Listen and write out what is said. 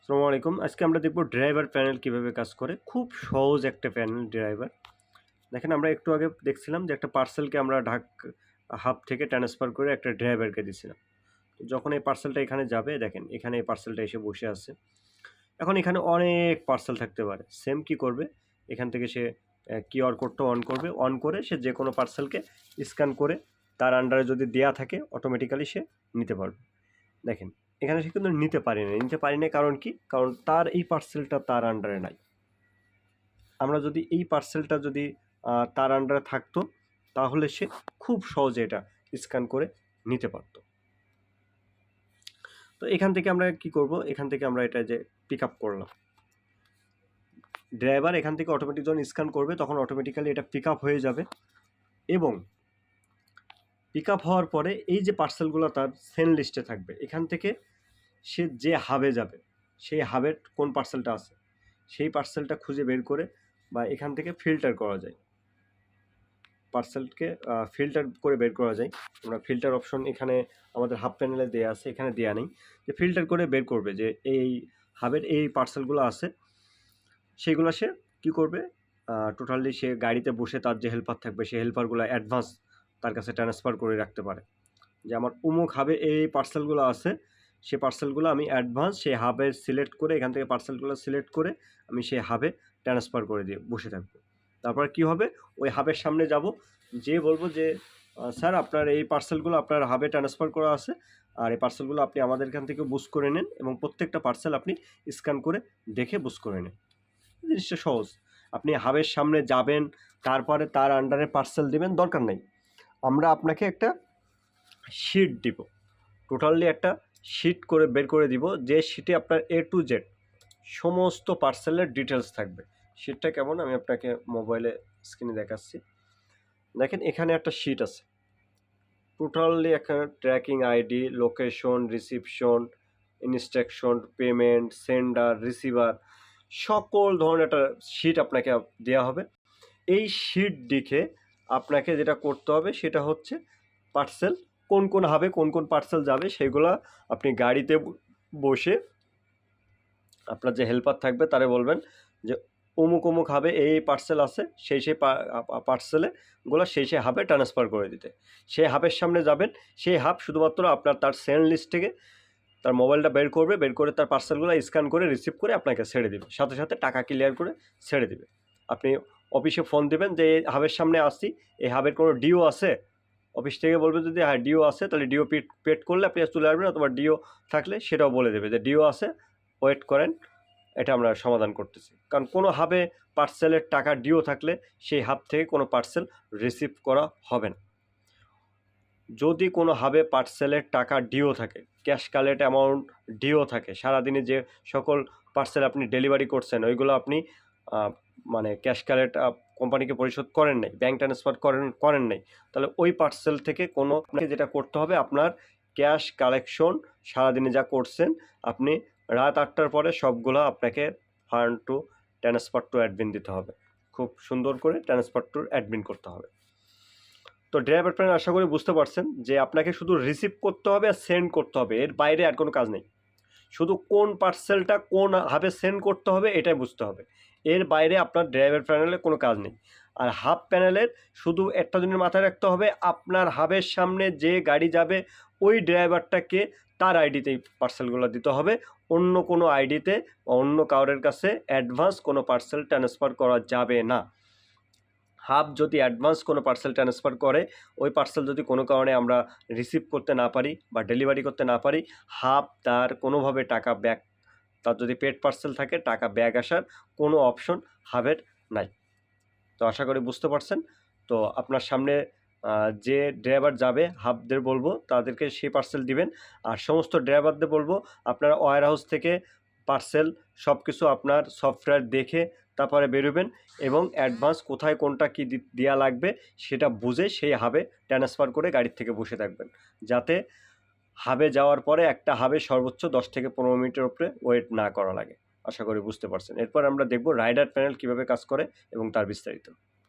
আসসালামু আলাইকুম। আজকে আমরা দেখব ড্রাইভার প্যানেল কিভাবে কাজ করে। খুব সহজ একটা প্যানেল ড্রাইভার। দেখেন আমরা একটু আগে দেখছিলাম যে একটা পার্সেলকে আমরা হাব থেকে ট্রান্সফার করে একটা ড্রাইভারকে দিছিলাম। তো যখন এই পার্সেলটা এখানে যাবে দেখেন এখানে এই পার্সেলটা এসে বসে আছে। এখন এখানে অনেক পার্সেল থাকতে পারে। সেম কি করবে? এখান থেকে সে কিউআর কোডটা অন করবে। অন করে সে যেকোনো পার্সেলকে স্ক্যান করে তার আন্ডারে যদি দেয়া থাকে অটোমেটিক্যালি সে নিতে পারবে। দেখেন এখানে সে কিন্তু নিতে পারি না কারণ কি? কারণ তার এই পার্সেলটা তার আন্ডারে নাই। আমরা যদি এই পার্সেলটা যদি তার আন্ডারে থাকতো তাহলে সে খুব সহজে এটা স্ক্যান করে নিতে পারত। তো এখান থেকে আমরা কি করব? এখান থেকে আমরা এটা যে পিক আপ করলাম। ড্রাইভার এখান থেকে অটোমেটিক যখন স্ক্যান করবে তখন অটোমেটিক্যালি এটা পিক আপ হয়ে যাবে এবং পিক আপ হওয়ার পরে এই যে পার্সেলগুলো তার সেন্ড লিস্টে থাকবে। এখান থেকে সে যে হাবে যাবে সেই হাবের কোন পার্সেলটা আছে সেই পার্সেলটা খুঁজে বের করে বা এখান থেকে ফিল্টার করা যায়। পার্সেলকে ফিল্টার করে বের করা যায়। আমরা ফিল্টার অপশন এখানে আমাদের হাব প্যানেলে দেয়া আছে, এখানে দেয়া নেই। যে ফিল্টার করে বের করবে যে এই হাবের এই পার্সেলগুলো আছে সেগুলো সে কী করবে? টোটালি সে গাড়িতে বসে তার যে হেল্পার থাকবে সেই হেল্পারগুলো অ্যাডভান্স তার কাছে ট্রান্সফার করে রাখতে পারে যে আমার অমুক হাবে এই পার্সেলগুলো আছে, সে পার্সেলগুলো আমি অ্যাডভান্স সেই হাবে সিলেক্ট করে এখান থেকে পার্সেলগুলো সিলেক্ট করে আমি সেই হাবে ট্রান্সফার করে দিয়ে বসে থাকবো। তারপর কি হবে? ওই হাবের সামনে যাব, যেয়ে বলবো যে স্যার আপনার এই পার্সেলগুলো আপনার হাবে ট্রান্সফার করা আছে আর এই পার্সেলগুলো আপনি আমাদের এখান থেকে বুক করে নেন এবং প্রত্যেকটা পার্সেল আপনি স্ক্যান করে দেখে বুক করে নেন। জিনিসটা সহজ। আপনি হাবের সামনে যাবেন, তারপরে তার আন্ডারে পার্সেল দেবেন, দরকার নেই। আমরা আপনাকে একটা শিট দিব, টোটালি একটা শিট করে বের করে দিব যে শিটে আপনার A to Z সমস্ত পার্সেলের ডিটেলস থাকবে। শিটটা কেমন আমি আপনাকে মোবাইলে স্ক্রিনে দেখাচ্ছি। দেখেন এখানে একটা শিট আছে, টোটালি একটা tracking ID, location, reception, instruction, payment, sender, receiver, সকল ধরনের একটা শিট আপনাকে দেওয়া হবে। এই শিট দেখে আপনাকে যেটা করতে হবে সেটা হচ্ছে পার্সেল কোন হাবে কোন পার্সেল যাবে সেগুলা আপনি গাড়িতে বসে আপনার যে হেল্পার থাকবে তারে বলবেন যে অমুক হাবে এই পার্সেল আছে, সেই পার্সেলেগুলো সেই হাবে ট্রান্সফার করে দিতে। সেই হাবের সামনে যাবেন, সেই হাব শুধুমাত্র আপনার তার সেন্ড লিস্ট থেকে তার মোবাইলটা বের করবে, বের করে তার পার্সেলগুলো স্ক্যান করে রিসিভ করে আপনাকে ছেড়ে দেবে, সাথে সাথে টাকা ক্লিয়ার করে ছেড়ে দেবে। আপনি অফিসে ফোন দেবেন যে এই হাবের সামনে আসছি, এই হাবের কোনো ডিও আছে? অফিস থেকে বলবে যদি হ্যাঁ ডিও আছে তাহলে ডিও পেড করলে আপনি চলে আসবেন, অথবা ডিও থাকলে সেটাও বলে দেবে যে ডিও আছে, ওয়েট করেন, এটা আমরা সমাধান করতেছি। কারণ কোনো হাবে পার্সেলের টাকা ডিও থাকলে সেই হাব থেকে কোনো পার্সেল রিসিভ করা হবে না। যদি কোনো হাবে পার্সেলের টাকা ডিও থাকে, ক্যাশ কালেক্ট অ্যামাউন্ট ডিও থাকে, সারাদিনে যে সকল পার্সেল আপনি ডেলিভারি করছেন ওইগুলো আপনি মানে ক্যাশ কালেক্ট কোম্পানিকে পরিশোধ করেন নাই, ব্যাঙ্ক ট্রান্সফার করেন নাই, তাহলে ওই পার্সেল থেকে কোনো আপনাকে যেটা করতে হবে আপনার ক্যাশ কালেকশন সারাদিনে যা করছেন আপনি রাত 8টার পরে সবগুলো আপনাকে fund to transfer to admin দিতে হবে। খুব সুন্দর করে ট্রান্সফার টু অ্যাডমিন করতে হবে। তো ড্রাইভার প্ল্যান আশা করি বুঝতে পারছেন যে আপনাকে শুধু রিসিভ করতে হবে আর সেন্ড করতে হবে, এর বাইরে আর কোনো কাজ নেই। শুধু কোন পার্সেলটা কোন হাবে সেন্ড করতে হবে এটাই বুঝতে হবে, এর বাইরে আপনার ড্রাইভার প্যানেলে কোনো কাজ নেই। আর হাব প্যানেলের শুধু একটা জিনিস মাথায় রাখতে হবে, আপনার হাবের সামনে যে গাড়ি যাবে ওই ড্রাইভারটাকে তার আইডিতেই পার্সেলগুলো দিতে হবে, অন্য কোনো আইডিতে অন্য কারোর কাছে অ্যাডভান্স কোনো পার্সেল ট্রান্সফার করা যাবে না। হাব যদি অ্যাডভান্স কোনো পার্সেল ট্রান্সফার করে, ওই পার্সেল যদি কোনো কারণে আমরা রিসিভ করতে না পারি বা ডেলিভারি করতে না পারি, হাব তার কোনোভাবে টাকা ব্যাক, তার যদি পেড পার্সেল থাকে টাকা ব্যাক আসার কোনো অপশন হাবের নাই। তো আশা করি বুঝতে পারছেন। তো আপনার সামনে যে ড্রাইভার যাবে হাবদের বলবো তাদেরকে সেই পার্সেল দিবেন, আর সমস্ত ড্রাইভারদের বলবো আপনারা ওয়্যার হাউস থেকে পার্সেল সব কিছু আপনার সফটওয়্যার দেখে তারপরে বেরোবেন এবং অ্যাডভান্স কোথায় কোনটা কী দেওয়া লাগবে সেটা বুঝে সেই হাবে ট্রান্সফার করে গাড়ির থেকে বসে থাকবেন, যাতে হাবে যাওয়ার পরে একটা হাবে সর্বোচ্চ 10 থেকে 15 মিনিটের উপরে ওয়েট না করা লাগে। আশা করি বুঝতে পারছেন। এরপর আমরা দেখব রাইডার প্যানেল কীভাবে কাজ করে এবং তার বিস্তারিত।